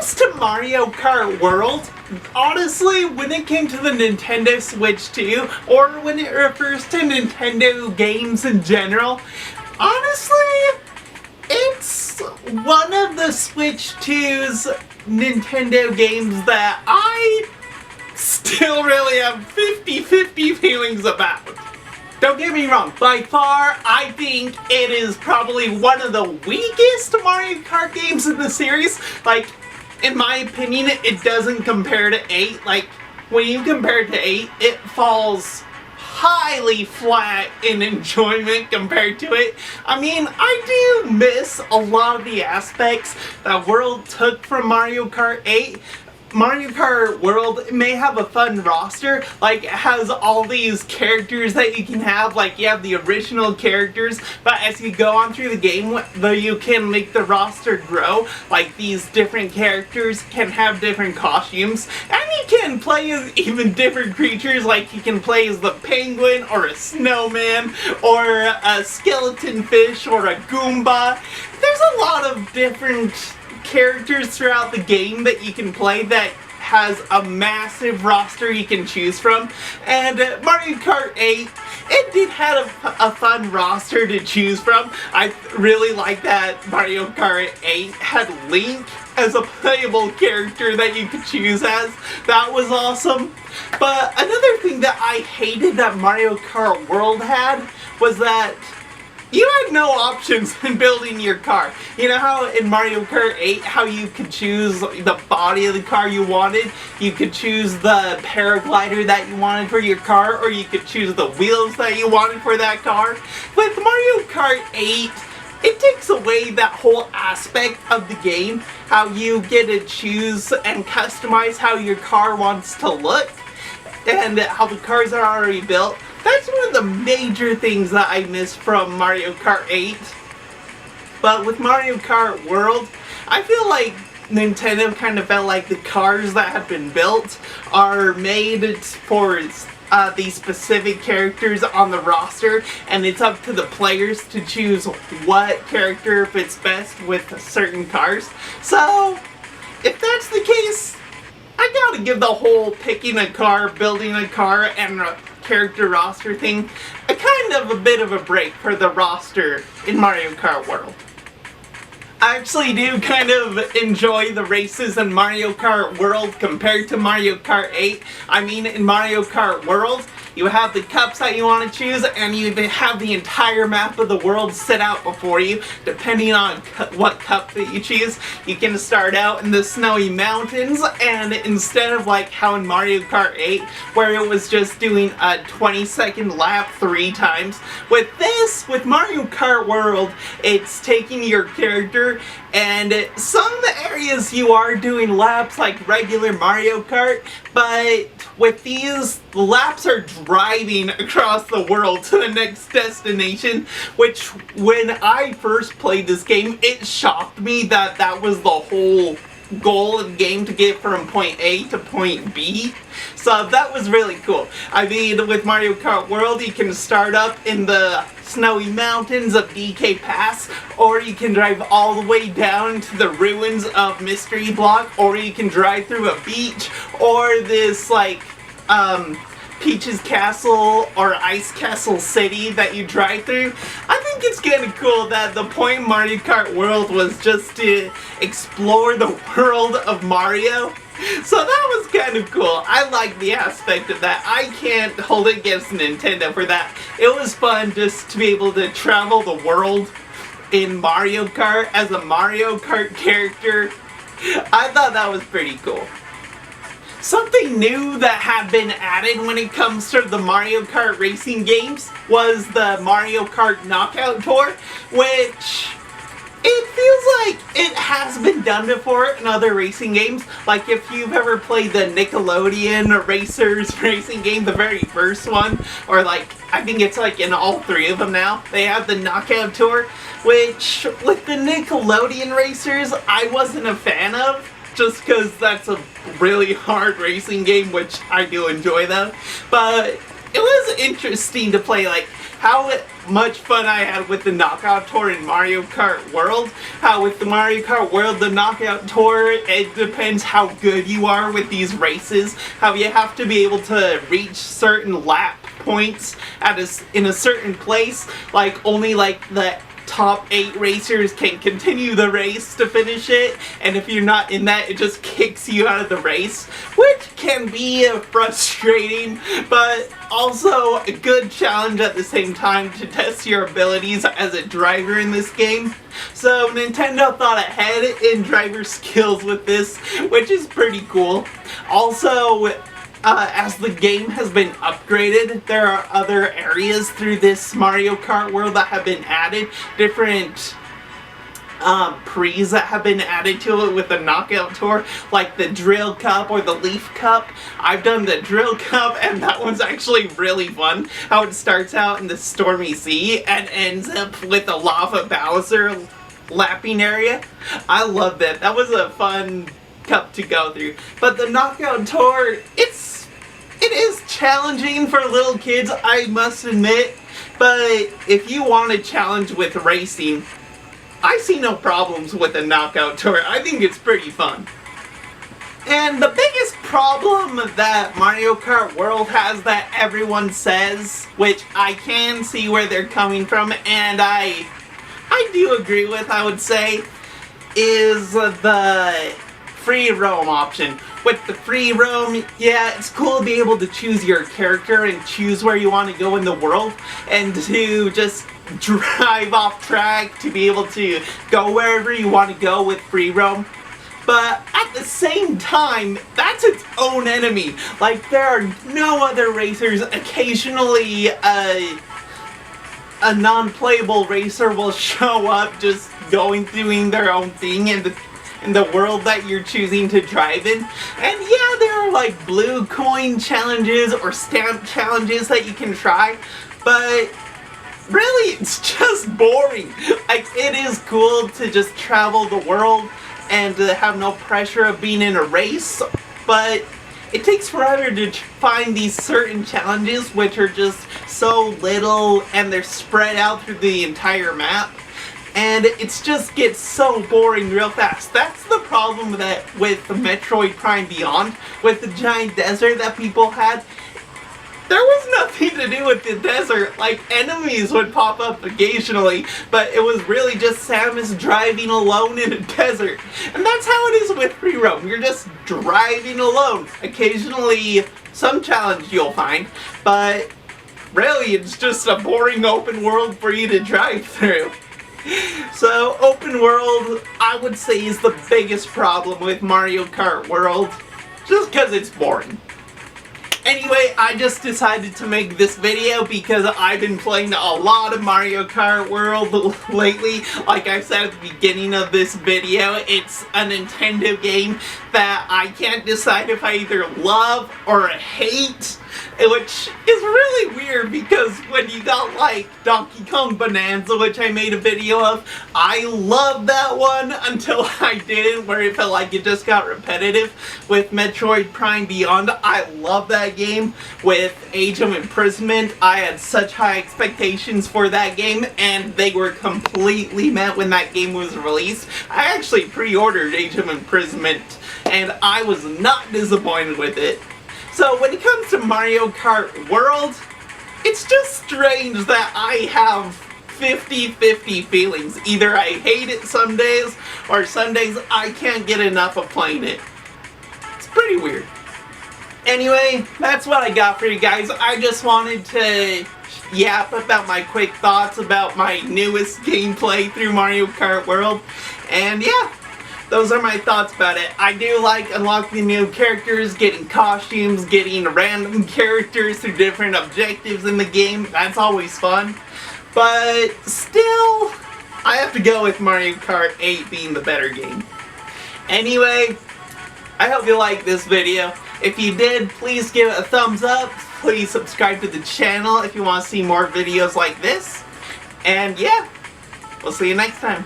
comes to Mario Kart World, honestly, when it came to the Nintendo Switch 2, or when it refers to Nintendo games in general, honestly, it's one of the Switch 2's Nintendo games that I still really have 50-50 feelings about. Don't get me wrong, by far, I think it is probably one of the weakest Mario Kart games in the series. Like, in my opinion, it doesn't compare to 8. Like, when you compare it to 8, it falls highly flat in enjoyment compared to it. I mean, I do miss a lot of the aspects that World took from Mario Kart 8. Mario Kart World may have a fun roster, like it has all these characters that you can have, like you have the original characters, but as you go on through the game, you can make the roster grow, like these different characters can have different costumes, and you can play as even different creatures, like you can play as the penguin, or a snowman, or a skeleton fish, or a Goomba. There's a lot of different characters throughout the game that you can play that has a massive roster you can choose from. And Mario Kart 8, it did have a fun roster to choose from. I really like that Mario Kart 8 had Link as a playable character that you could choose as. That was awesome. But another thing that I hated that Mario Kart World had was that you had no options in building your car. You know how in Mario Kart 8, how you could choose the body of the car you wanted? You could choose the paraglider that you wanted for your car, or you could choose the wheels that you wanted for that car. With Mario Kart 8, it takes away that whole aspect of the game, how you get to choose and customize how your car wants to look, and how the cars are already built. That's one of the major things that I miss from Mario Kart 8. But with Mario Kart World, I feel like Nintendo kind of felt like the cars that have been built are made for these specific characters on the roster, and it's up to the players to choose what character fits best with certain cars. So, if that's the case, I gotta give the whole picking a car, building a car, and character roster thing a kind of a bit of a break for the roster in Mario Kart World. I actually do kind of enjoy the races in Mario Kart World compared to Mario Kart 8. I mean, in Mario Kart World, you have the cups that you want to choose, and you have the entire map of the world set out before you, depending on what cup that you choose. You can start out in the snowy mountains, and instead of like how in Mario Kart 8, where it was just doing a 20-second lap 3 times, with Mario Kart World, it's taking your character, and some areas you are doing laps like regular Mario Kart, but with these, the laps are driving across the world to the next destination, which when I first played this game, it shocked me that that was the whole goal of the game, to get from point A to point B. So that was really cool. I mean, with Mario Kart World, you can start up in the snowy mountains of DK Pass, or you can drive all the way down to the ruins of Mystery Block, or you can drive through a beach, or this like Peach's Castle or Ice Castle City that you drive through. I think it's kind of cool that the point of Mario Kart World was just to explore the world of Mario. So that was kind of cool. I like the aspect of that. I can't hold it against Nintendo for that. It was fun just to be able to travel the world in Mario Kart as a Mario Kart character. I thought that was pretty cool. Something new that had been added when it comes to the Mario Kart racing games was the Mario Kart Knockout Tour, which it feels like it has been done before in other racing games. Like if you've ever played the Nickelodeon Racers racing game, the very first one, or like, I think it's like in all 3 of them now, they have the Knockout Tour, which with the Nickelodeon Racers, I wasn't a fan of, just because that's a really hard racing game, which I do enjoy though. But it was interesting to play like how much fun I had with the Knockout Tour in Mario Kart World. How with the Mario Kart World, the Knockout Tour, it depends how good you are with these races. How you have to be able to reach certain lap points in a certain place. Like only like the top 8 racers can continue the race to finish it, and if you're not in that, it just kicks you out of the race, which can be frustrating, but also a good challenge at the same time to test your abilities as a driver in this game. So Nintendo thought ahead in driver skills with this, which is pretty cool. Also, as the game has been upgraded, there are other areas through this Mario Kart World that have been added. Different pre's that have been added to it with the Knockout Tour, like the Drill Cup or the Leaf Cup. I've done the Drill Cup, and that one's actually really fun. How it starts out in the Stormy Sea and ends up with the Lava Bowser lapping area. I love that. That was a fun cup to go through. But the Knockout Tour, it is challenging for little kids, I must admit, but if you want a challenge with racing, I see no problems with the Knockout Tour. I think it's pretty fun. And the biggest problem that Mario Kart World has that everyone says, which I can see where they're coming from, and I do agree with, I would say, is the free roam option. With the free roam, yeah, it's cool to be able to choose your character and choose where you want to go in the world, and to just drive off track, to be able to go wherever you want to go with free roam. But at the same time, that's its own enemy. Like, there are no other racers. Occasionally, a non-playable racer will show up just doing their own thing in the world that you're choosing to drive in. And yeah, there are like blue coin challenges or stamp challenges that you can try, but really it's just boring. Like, it is cool to just travel the world and to have no pressure of being in a race, but it takes forever to find these certain challenges which are just so little and they're spread out through the entire map. And it just gets so boring real fast. That's the problem with Metroid Prime Beyond, with the giant desert that people had. There was nothing to do with the desert. Like, enemies would pop up occasionally, but it was really just Samus driving alone in a desert. And that's how it is with free roam. You're just driving alone. Occasionally, some challenge you'll find, but really it's just a boring open world for you to drive through. So, open world, I would say, is the biggest problem with Mario Kart World, just because it's boring. Anyway, I just decided to make this video because I've been playing a lot of Mario Kart World lately. Like I said at the beginning of this video, it's a Nintendo game that I can't decide if I either love or hate, which is really weird because when you got like Donkey Kong Bonanza, which I made a video of, I loved that one until I didn't, where it felt like it just got repetitive. With Metroid Prime Beyond, I love that game. With Age of Imprisonment, I had such high expectations for that game, and they were completely met when that game was released. I actually pre-ordered Age of Imprisonment, and I was not disappointed with it. So when it comes to Mario Kart World, it's just strange that I have 50-50 feelings. Either I hate it some days, or some days I can't get enough of playing it. It's pretty weird. Anyway, that's what I got for you guys. I just wanted to yap about my quick thoughts about my newest gameplay through Mario Kart World. And yeah, those are my thoughts about it. I do like unlocking new characters, getting costumes, getting random characters through different objectives in the game. That's always fun. But still, I have to go with Mario Kart 8 being the better game. Anyway, I hope you liked this video. If you did, please give it a thumbs up. Please subscribe to the channel if you want to see more videos like this. And yeah, we'll see you next time.